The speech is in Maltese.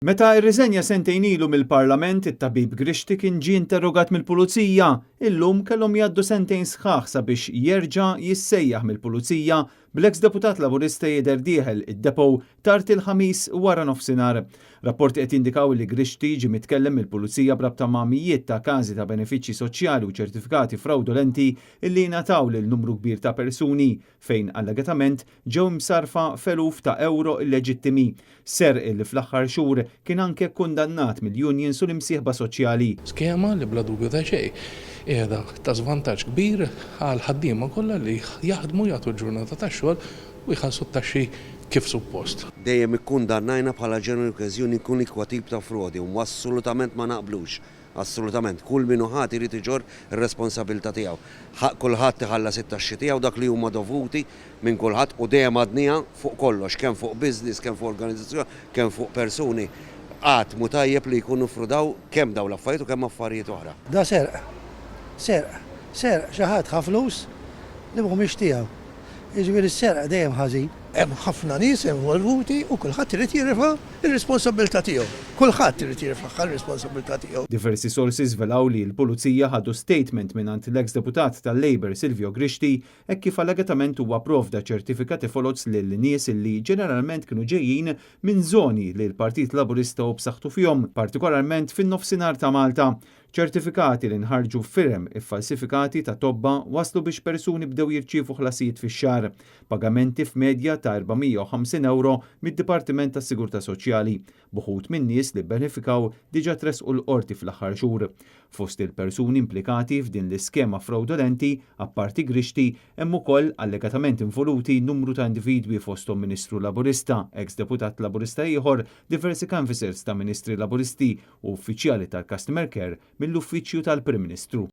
Meta rriżenja sentejn ilu mill-Parlament, it-tabib Grixti kien ġie interrogat mill-Pulizija. Illum kellhom jgħaddu sentejn sħaħ sabiex jerġa' jissejjaħ mill-Pulizija bl-eks deputat Laburista Jidher Dieħel id-depow tard il-ħamis wara nofsinhar. Rapporti qed jindikaw li Grixti ġie mitkellem mill-Pulizija b'rabta ma' mijiet ta' każi ta' benefiċċji soċjali u ċertifikati fraudolenti illi ngħataw lil numru kbir ta' persuni fejn allegatament ġew msarfa feluf ta' euro illeġittimi. Ser illi fl-aħħar xhur kien anke kundannat mill-unions u l-imsieħba soċjali. Skema li bla dubju ta' xejn qiegħda ta' żvantaġġ kbir għal ħaddiema kollha li jaħdmu jagħtu l-ġurnata tax-xogħol u jħallsu t-taxxi kif suppost. Dejjem ikkundannajna bħala ġenerali okkażjoni jkun ikwa tip ta' frodi u assolutament ma naqblux. Assolutament. Kull min ħadd irid iġor ir-responsabilità tiegħu. Kulħadd iħallas it-taxxi tiegħu dak li huma dovuti minn kulħadd u dejjem għadnija fuq kollox, kemm fuq business, kemm fuq organizzazzjoni, kemm fuq persuni. Qatt mu tajjeb li jkunu frudaw kemm dawn l-affarijiet u kemm affarijiet oħra. Da serq xi ħadd ħa flus li mhumiex tiegħu. Jiġifieri s-serq dejjem ħażin. Hemm ħafna nies involvuti u kulħadd irid jirfa' ir-responsabilità tiegħu. Kulħadd irid jirfa' ir-responsabilità tiegħu. Diversi sources velaw li l-Pulizija ħadu statement mingħand l-eks deputat tal-Labor Silvio Grixti hekk kif allegatament huwa provda ċertifikati folots lil nies illi ġeneralment kienu ġejjin minn żoni li l-Partit Laburista u b'saħħtu fihom, partikolarment fin-nofsinhar ta' Malta. ċertifikati li nħarġu firem iffalsifikati ta' tobba waslu biex persuni bdew jirċievu ħlasijiet fix-xahar, pagamenti f'medja ta' 450 euro mid-Dipartiment tas-Sigurtà Soċjali, buħud minn nies li benefikaw diġà tresqu l-qorti fl-aħħar xhur. Fost il-persuni implikati f'din l-iskema fraudolenti, apparti Grixti, hemm ukoll allegatament involuti numru ta' individwi fosthom Ministru Laburista, ex-deputat Laburista ieħor, diversi canvassers ta' Ministri Laburisti u uffiċjali tal-Customer Care mill-Uffiċċju tal-Prim Ministru.